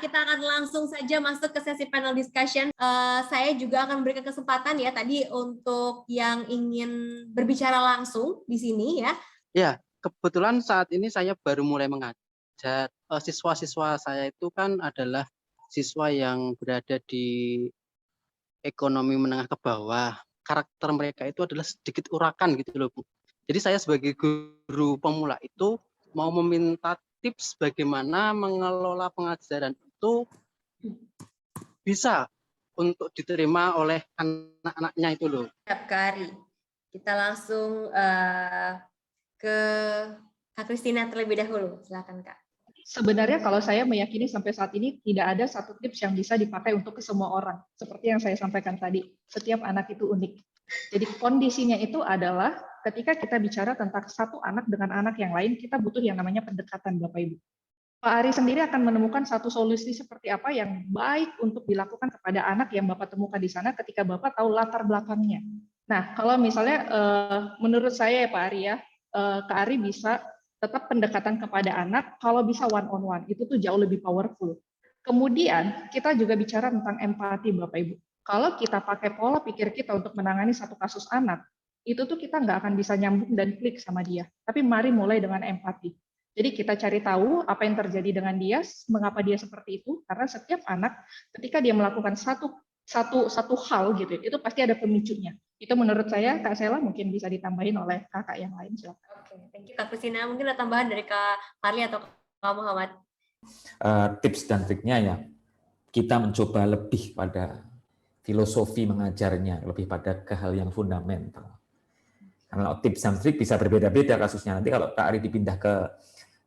kita akan langsung saja masuk ke sesi panel discussion. Saya juga akan memberikan kesempatan ya tadi untuk yang ingin berbicara langsung di sini ya. Ya, kebetulan saat ini saya baru mulai mengajar. Siswa-siswa saya itu kan adalah siswa yang berada di ekonomi menengah ke bawah. Karakter mereka itu adalah sedikit urakan gitu loh, Bu. Jadi saya sebagai guru pemula itu mau meminta tips bagaimana mengelola pengajaran itu bisa untuk diterima oleh anak-anaknya itu loh. Siap, Kak Ari. Kita langsung ke Kak Kristina terlebih dahulu. Silakan, Kak. Sebenarnya kalau saya meyakini sampai saat ini tidak ada satu tips yang bisa dipakai untuk ke semua orang. Seperti yang saya sampaikan tadi, setiap anak itu unik. Jadi kondisinya itu adalah ketika kita bicara tentang satu anak dengan anak yang lain, kita butuh yang namanya pendekatan, Bapak Ibu. Pak Ari sendiri akan menemukan satu solusi seperti apa yang baik untuk dilakukan kepada anak yang Bapak temukan di sana ketika Bapak tahu latar belakangnya. Nah, kalau misalnya menurut saya ya Pak Ari ya, Kak Ari bisa tetap pendekatan kepada anak, kalau bisa one on one, itu tuh jauh lebih powerful. Kemudian kita juga bicara tentang empati Bapak Ibu. Kalau kita pakai pola pikir kita untuk menangani satu kasus anak, itu tuh kita nggak akan bisa nyambung dan klik sama dia. Tapi mari mulai dengan empati. Jadi kita cari tahu apa yang terjadi dengan dia, mengapa dia seperti itu, karena setiap anak ketika dia melakukan satu hal gitu, itu pasti ada pemicunya. Itu menurut saya, Kak Sela mungkin bisa ditambahin oleh kakak yang lain. Silakan. Oke, thank you Kak Kristina. Mungkin ada tambahan dari Kak Farli atau Kak Muhammad? Tips dan triknya ya, kita mencoba lebih pada filosofi mengajarnya, lebih pada ke hal yang fundamental. Karena tips dan trik bisa berbeda-beda kasusnya. Nanti kalau Kak Ari dipindah ke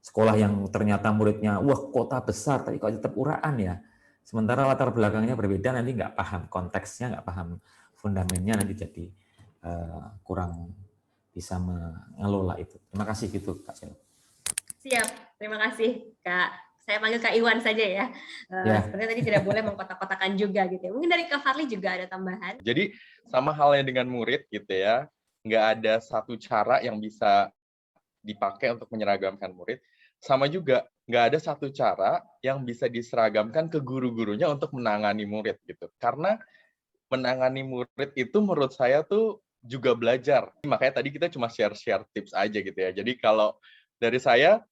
sekolah yang ternyata muridnya, wah kota besar, tapi kok tetap uraan ya. Sementara latar belakangnya berbeda, nanti nggak paham konteksnya, nggak paham fundamennya, nanti jadi kurang bisa mengelola itu. Terima kasih gitu, Kak Sel. Siap, terima kasih Kak. Saya panggil Kak Iwan saja ya. Sebenarnya tadi tidak boleh mengkotak-kotakan juga gitu ya. Mungkin dari Kak Farli juga ada tambahan. Jadi sama halnya dengan murid gitu ya, nggak ada satu cara yang bisa dipakai untuk menyeragamkan murid. Sama juga nggak ada satu cara yang bisa diseragamkan ke guru-gurunya untuk menangani murid gitu. Karena menangani murid itu menurut saya tuh juga belajar. Makanya tadi kita cuma share-share tips aja gitu ya. Jadi kalau dari saya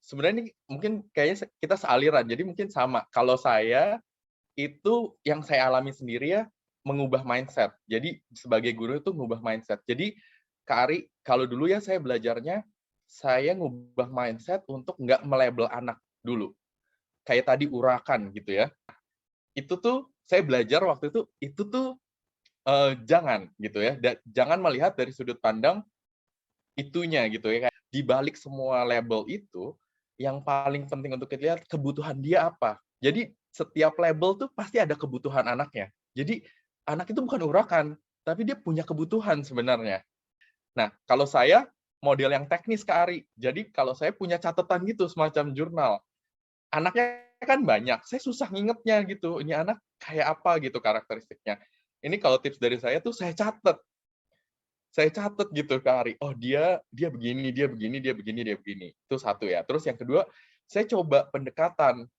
sebenarnya ini mungkin kayaknya kita sealiran. Jadi mungkin sama. Kalau saya itu yang saya alami sendiri ya, mengubah mindset. Jadi sebagai guru itu mengubah mindset. Jadi Kak Ari, kalau dulu ya saya belajarnya, saya ngubah mindset untuk nggak melabel anak dulu. Kayak tadi urakan gitu ya. Itu tuh saya belajar waktu itu tuh jangan gitu ya. Jangan melihat dari sudut pandang itunya gitu ya. Di balik semua label itu, yang paling penting untuk kita lihat kebutuhan dia apa. Jadi setiap label tuh pasti ada kebutuhan anaknya. Jadi anak itu bukan urakan, tapi dia punya kebutuhan sebenarnya. Nah, kalau saya model yang teknis Kak Ari. Jadi kalau saya punya catatan gitu semacam jurnal. Anaknya kan banyak, saya susah ngingetnya gitu. Ini anak kayak apa gitu karakteristiknya. Ini kalau tips dari saya tuh saya catat. Saya catat gitu Kak Ari. Oh, dia begini, dia begini, dia begini, dia begini. Itu satu ya. Terus yang kedua, saya coba pendekatan.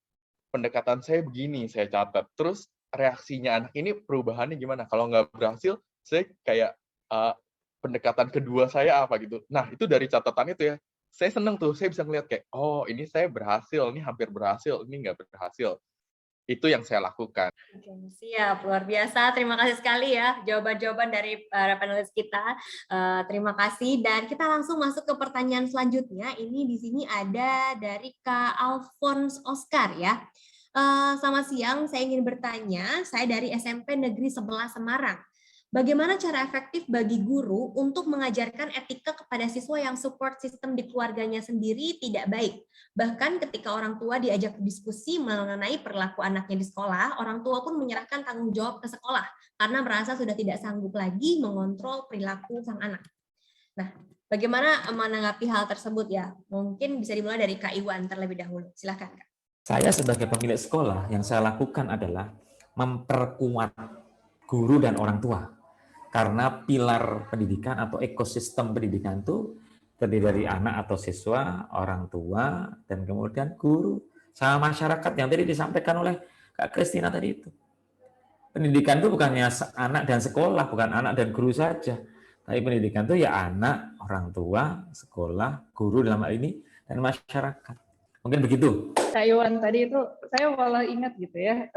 Pendekatan saya begini, saya catat. Terus reaksinya anak ini perubahannya gimana? Kalau nggak berhasil, saya kayak pendekatan kedua saya apa gitu. Nah, itu dari catatan itu ya. Saya seneng tuh, saya bisa ngeliat kayak, oh ini saya berhasil, ini hampir berhasil, ini nggak berhasil. Itu yang saya lakukan. Oke, siap, luar biasa. Terima kasih sekali ya jawaban-jawaban dari para panelis kita. Terima kasih dan kita langsung masuk ke pertanyaan selanjutnya. Ini di sini ada dari Kak Alphonse Oscar ya. Selamat siang, saya ingin bertanya. Saya dari SMP Negeri 11 Semarang. Bagaimana cara efektif bagi guru untuk mengajarkan etika kepada siswa yang support sistem di keluarganya sendiri tidak baik? Bahkan ketika orang tua diajak berdiskusi mengenai perilaku anaknya di sekolah, orang tua pun menyerahkan tanggung jawab ke sekolah karena merasa sudah tidak sanggup lagi mengontrol perilaku sang anak. Nah, bagaimana menanggapi hal tersebut ya? Mungkin bisa dimulai dari Kak Iwan terlebih dahulu. Silakan, Kak. Saya sebagai pemilik sekolah, yang saya lakukan adalah memperkuat guru dan orang tua. Karena pilar pendidikan atau ekosistem pendidikan itu terdiri dari anak atau siswa, orang tua, dan kemudian guru. sama masyarakat yang tadi disampaikan oleh Kak Kristina tadi itu. Pendidikan itu bukannya anak dan sekolah, bukan anak dan guru saja. Tapi pendidikan itu ya anak, orang tua, sekolah, guru dalam hal ini, dan masyarakat. Mungkin begitu. Kak Iwan tadi itu saya malah ingat gitu ya.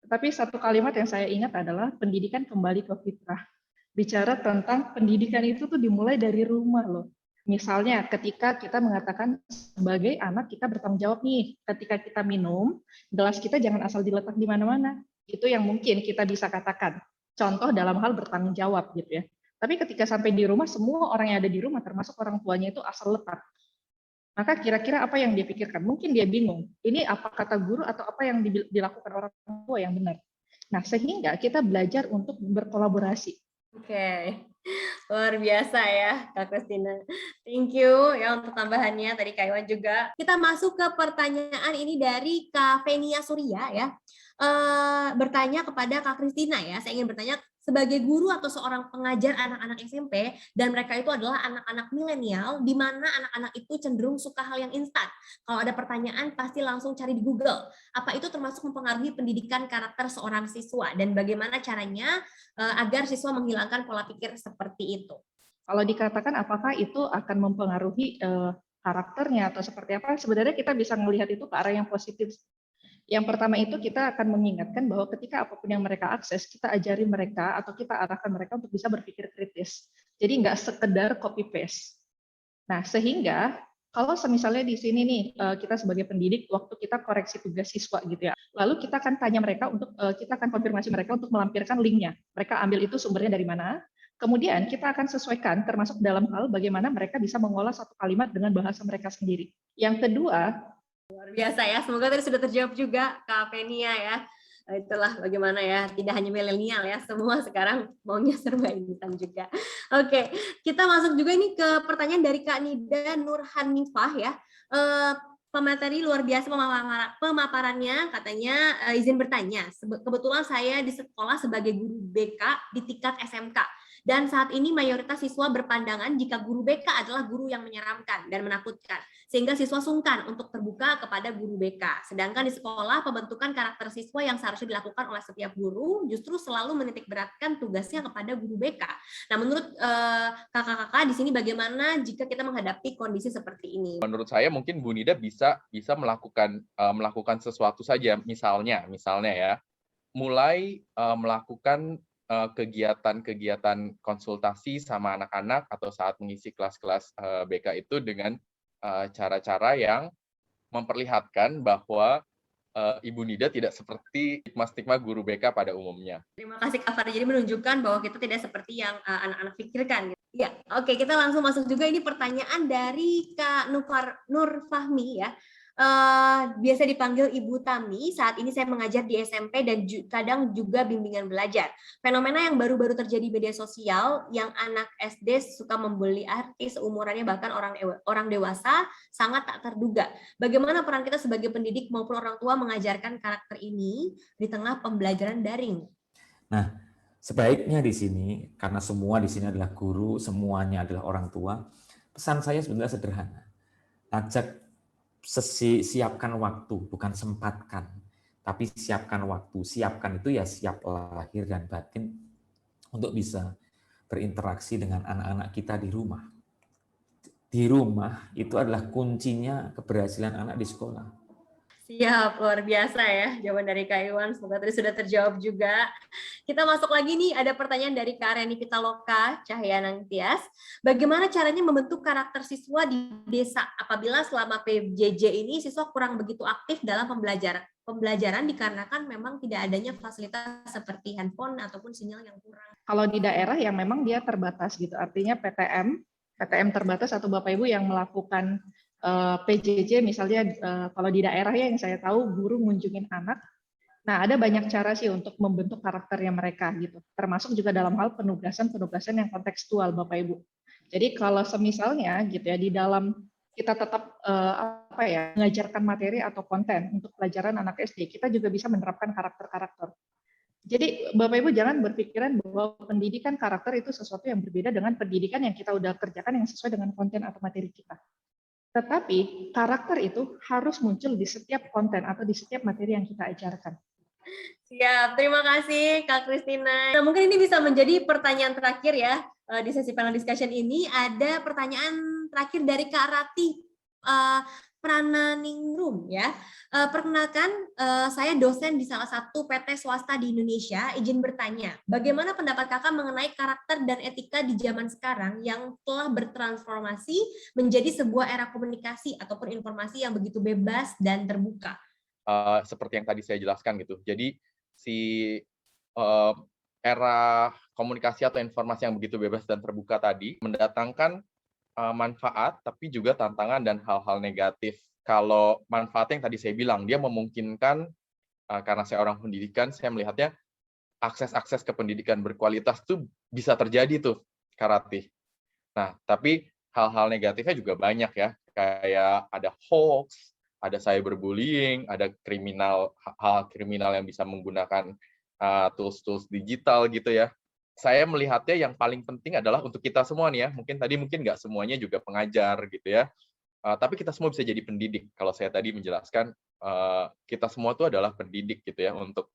Tapi satu kalimat yang saya ingat adalah pendidikan kembali ke fitrah. Bicara tentang pendidikan itu tuh dimulai dari rumah loh. Misalnya ketika kita mengatakan sebagai anak kita bertanggung jawab nih, ketika kita minum, gelas kita jangan asal diletak di mana-mana. Itu yang mungkin kita bisa katakan. Contoh dalam hal bertanggung jawab gitu ya. Tapi ketika sampai di rumah, semua orang yang ada di rumah, termasuk orang tuanya itu asal letak. Maka kira-kira apa yang dia pikirkan? Mungkin dia bingung. Ini apa kata guru atau apa yang dilakukan orang tua yang benar. Nah, sehingga kita belajar untuk berkolaborasi. Oke, luar biasa ya Kak Kristina. Thank you ya untuk tambahannya tadi Kak Iwan juga. Kita masuk ke pertanyaan ini dari Kak Venia Surya ya. Bertanya kepada Kak Kristina ya. Saya ingin bertanya sebagai guru atau seorang pengajar anak-anak SMP dan mereka itu adalah anak-anak milenial di mana anak-anak itu cenderung suka hal yang instan. Kalau ada pertanyaan pasti langsung cari di Google. Apa itu termasuk mempengaruhi pendidikan karakter seorang siswa dan bagaimana caranya agar siswa menghilangkan pola pikir seperti itu? Kalau dikatakan apakah itu akan mempengaruhi karakternya atau seperti apa, sebenarnya kita bisa melihat itu ke arah yang positif. Yang pertama itu kita akan mengingatkan bahwa ketika apapun yang mereka akses, kita ajari mereka atau kita arahkan mereka untuk bisa berpikir kritis. Jadi nggak sekedar copy paste. Nah, sehingga kalau misalnya di sini nih kita sebagai pendidik waktu kita koreksi tugas siswa gitu ya, lalu kita akan tanya mereka untuk kita akan konfirmasi mereka untuk melampirkan linknya. Mereka ambil itu sumbernya dari mana. Kemudian kita akan sesuaikan termasuk dalam hal bagaimana mereka bisa mengolah satu kalimat dengan bahasa mereka sendiri. Yang kedua, luar biasa ya, semoga tadi sudah terjawab juga Kak Venia ya. Itulah bagaimana ya, tidak hanya milenial ya, semua sekarang maunya serba instan juga. Oke, kita masuk juga ini ke pertanyaan dari Kak Nida Nurhanifah ya. Pemateri luar biasa pemaparannya, katanya izin bertanya. Kebetulan saya di sekolah sebagai guru BK di tingkat SMK. Dan saat ini mayoritas siswa berpandangan jika guru BK adalah guru yang menyeramkan dan menakutkan, sehingga siswa sungkan untuk terbuka kepada guru BK. Sedangkan di sekolah, pembentukan karakter siswa yang seharusnya dilakukan oleh setiap guru justru selalu menitikberatkan tugasnya kepada guru BK. Nah, menurut kakak-kakak di sini bagaimana jika kita menghadapi kondisi seperti ini? Menurut saya mungkin Bu Nida bisa melakukan sesuatu saja, misalnya ya, mulai melakukan kegiatan-kegiatan konsultasi sama anak-anak atau saat mengisi kelas-kelas BK itu dengan cara-cara yang memperlihatkan bahwa Ibu Nida tidak seperti stigma-stigma guru BK pada umumnya. Terima kasih Kak Fadli. Jadi menunjukkan bahwa kita tidak seperti yang anak-anak pikirkan. Ya, oke, kita langsung masuk juga ini pertanyaan dari Kak Nur Fahmi ya. Biasa dipanggil Ibu Tami. Saat ini saya mengajar di SMP dan kadang juga bimbingan belajar. Fenomena yang baru-baru terjadi di media sosial yang anak SD suka membuli artis umurannya bahkan orang dewasa sangat tak terduga. Bagaimana peran kita sebagai pendidik maupun orang tua mengajarkan karakter ini di tengah pembelajaran daring? Nah, sebaiknya di sini karena semua di sini adalah guru, semuanya adalah orang tua. Pesan saya sebenarnya sederhana. Ajak siapkan waktu, bukan sempatkan, tapi siapkan waktu. Siapkan itu ya siap lahir dan batin untuk bisa berinteraksi dengan anak-anak kita di rumah. Di rumah itu adalah kuncinya keberhasilan anak di sekolah. Siap, luar biasa ya jawaban dari Kak Iwan. Semoga tadi sudah terjawab juga. Kita masuk lagi nih, ada pertanyaan dari Kak Reni Pitaloka Cahyana Tias. Bagaimana caranya membentuk karakter siswa di desa apabila selama PJJ ini siswa kurang begitu aktif dalam pembelajaran dikarenakan memang tidak adanya fasilitas seperti handphone ataupun sinyal yang kurang. Kalau di daerah yang memang dia terbatas gitu, artinya PTM terbatas atau Bapak Ibu yang melakukan PJJ misalnya kalau di daerah ya yang saya tahu guru ngunjungin anak. Nah, ada banyak cara sih untuk membentuk karakternya mereka gitu. Termasuk juga dalam hal penugasan yang kontekstual Bapak Ibu. Jadi kalau semisalnya gitu ya di dalam kita tetap mengajarkan materi atau konten untuk pelajaran anak SD, kita juga bisa menerapkan karakter-karakter. Jadi Bapak Ibu jangan berpikiran bahwa pendidikan karakter itu sesuatu yang berbeda dengan pendidikan yang kita udah kerjakan yang sesuai dengan konten atau materi kita. Tetapi karakter itu harus muncul di setiap konten atau di setiap materi yang kita ajarkan. Siap, terima kasih Kak Christina. Nah, mungkin ini bisa menjadi pertanyaan terakhir ya di sesi panel discussion ini. Ada pertanyaan terakhir dari Kak Rati Prananingrum ya. Perkenalkan, saya dosen di salah satu PT swasta di Indonesia. Izin bertanya, bagaimana pendapat Kakak mengenai karakter dan etika di zaman sekarang yang telah bertransformasi menjadi sebuah era komunikasi ataupun informasi yang begitu bebas dan terbuka? Seperti yang tadi saya jelaskan gitu. Jadi si era komunikasi atau informasi yang begitu bebas dan terbuka tadi mendatangkan manfaat, tapi juga tantangan dan hal-hal negatif. Kalau manfaatnya yang tadi saya bilang, dia memungkinkan, karena saya orang pendidikan, saya melihatnya akses-akses ke pendidikan berkualitas tuh bisa terjadi tuh, Kak Ratih. Nah, tapi hal-hal negatifnya juga banyak ya, kayak ada hoax, ada cyberbullying, ada hal kriminal yang bisa menggunakan tools-tools digital gitu ya. Saya melihatnya yang paling penting adalah untuk kita semua nih ya, mungkin nggak semuanya juga pengajar gitu ya, tapi kita semua bisa jadi pendidik. Kalau saya tadi menjelaskan, kita semua itu adalah pendidik gitu ya, untuk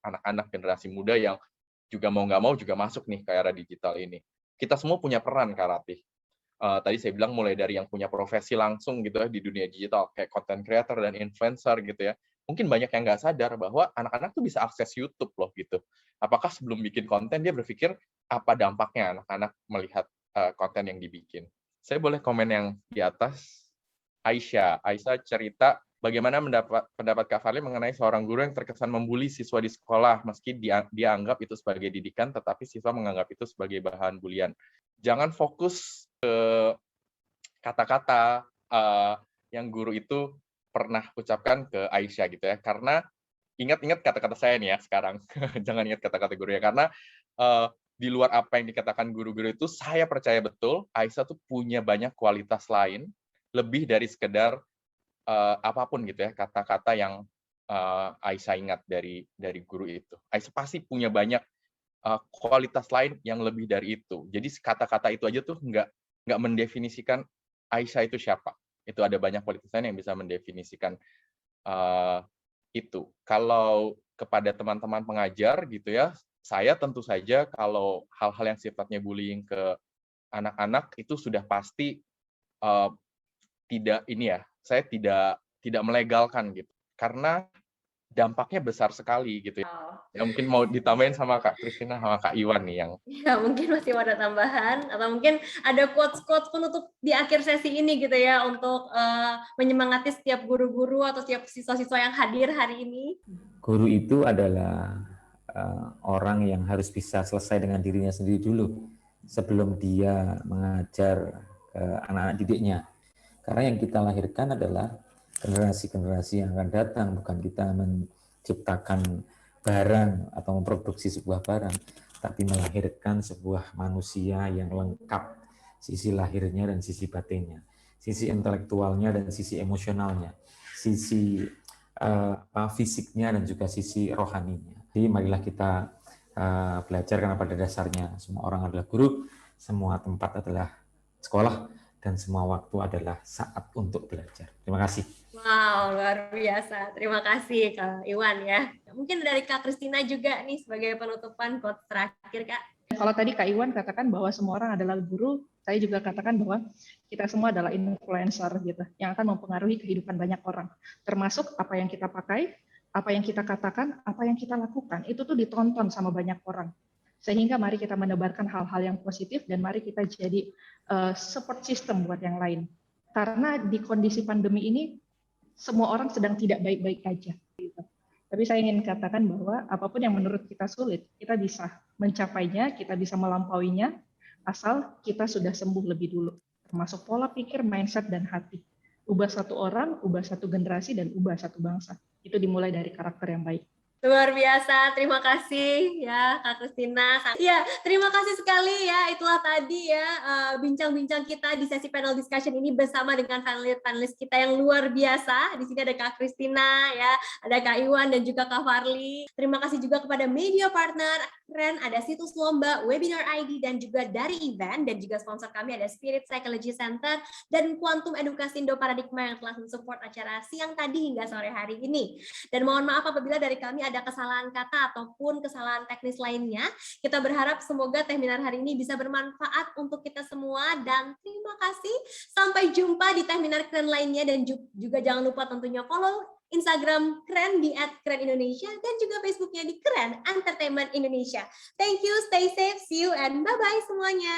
anak-anak generasi muda yang juga mau nggak mau juga masuk nih ke era digital ini. Kita semua punya peran, Kak Ratih. Tadi saya bilang mulai dari yang punya profesi langsung gitu ya di dunia digital, kayak content creator dan influencer gitu ya. Mungkin banyak yang nggak sadar bahwa anak-anak tuh bisa akses YouTube loh gitu. Apakah sebelum bikin konten dia berpikir apa dampaknya anak-anak melihat konten yang dibikin. Saya boleh komen yang di atas. Aisyah cerita bagaimana pendapat Kak Farli mengenai seorang guru yang terkesan membuli siswa di sekolah meski dia anggap itu sebagai didikan, tetapi siswa menganggap itu sebagai bahan bulian. Jangan fokus kata-kata yang guru itu pernah ucapkan ke Aisyah gitu ya, karena ingat-ingat kata-kata saya nih ya sekarang, jangan ingat kata-kata guru ya, karena di luar apa yang dikatakan guru-guru itu, saya percaya betul Aisyah tuh punya banyak kualitas lain, lebih dari sekedar apapun gitu ya, kata-kata yang Aisyah ingat dari guru itu. Aisyah pasti punya banyak kualitas lain yang lebih dari itu. Jadi kata-kata itu aja tuh nggak mendefinisikan Aisyah itu siapa. Itu ada banyak kualitas lain yang bisa mendefinisikan itu. Kalau kepada teman-teman pengajar gitu ya, saya tentu saja kalau hal-hal yang sifatnya bullying ke anak-anak itu sudah pasti tidak ini ya, saya tidak melegalkan gitu. Karena dampaknya besar sekali gitu ya. Ya mungkin mau ditambahin sama Kak Christina sama Kak Iwan nih yang Ya, mungkin masih ada tambahan atau mungkin ada quotes-quotes penutup di akhir sesi ini gitu ya untuk menyemangati setiap guru-guru atau setiap siswa-siswa yang hadir hari ini. Guru itu adalah orang yang harus bisa selesai dengan dirinya sendiri dulu sebelum dia mengajar ke anak-anak didiknya. Karena yang kita lahirkan adalah generasi-generasi yang akan datang, bukan kita menciptakan barang atau memproduksi sebuah barang, tapi melahirkan sebuah manusia yang lengkap, sisi lahirnya dan sisi batinnya, sisi intelektualnya dan sisi emosionalnya, sisi fisiknya dan juga sisi rohaninya. Jadi marilah kita belajar, karena pada dasarnya semua orang adalah guru, semua tempat adalah sekolah, dan semua waktu adalah saat untuk belajar. Terima kasih. Wow, luar biasa. Terima kasih Kak Iwan ya. Mungkin dari Kak Christina juga nih sebagai penutupan quotes terakhir Kak. Kalau tadi Kak Iwan katakan bahwa semua orang adalah guru, saya juga katakan bahwa kita semua adalah influencer gitu, yang akan mempengaruhi kehidupan banyak orang. Termasuk apa yang kita pakai, apa yang kita katakan, apa yang kita lakukan, itu tuh ditonton sama banyak orang. Sehingga mari kita menebarkan hal-hal yang positif dan mari kita jadi support system buat yang lain. Karena di kondisi pandemi ini semua orang sedang tidak baik-baik aja. Gitu. Tapi saya ingin katakan bahwa apapun yang menurut kita sulit, kita bisa mencapainya, kita bisa melampauinya, asal kita sudah sembuh lebih dulu. Termasuk pola pikir, mindset, dan hati. Ubah satu orang, ubah satu generasi, dan ubah satu bangsa. Itu dimulai dari karakter yang baik. Luar biasa, terima kasih ya Kak Christina. Ya, terima kasih sekali ya. Itulah tadi ya bincang-bincang kita di sesi panel discussion ini bersama dengan panelis kita yang luar biasa. Di sini ada Kak Christina ya, ada Kak Iwan dan juga Kak Farli. Terima kasih juga kepada media partner Keren, ada situs lomba, webinar ID, dan juga dari event, dan juga sponsor kami ada Spirit Psychology Center dan Quantum Edukasi Indo Paradigma yang telah mensupport acara siang tadi hingga sore hari ini. Dan mohon maaf apabila dari kami ada kesalahan kata ataupun kesalahan teknis lainnya. Kita berharap semoga webinar hari ini bisa bermanfaat untuk kita semua, dan terima kasih. Sampai jumpa di webinar keren lainnya, dan juga jangan lupa tentunya follow Instagram Keren di @kerenindonesia dan juga Facebooknya di Keren Entertainment Indonesia. Thank you, stay safe, see you, and bye-bye semuanya.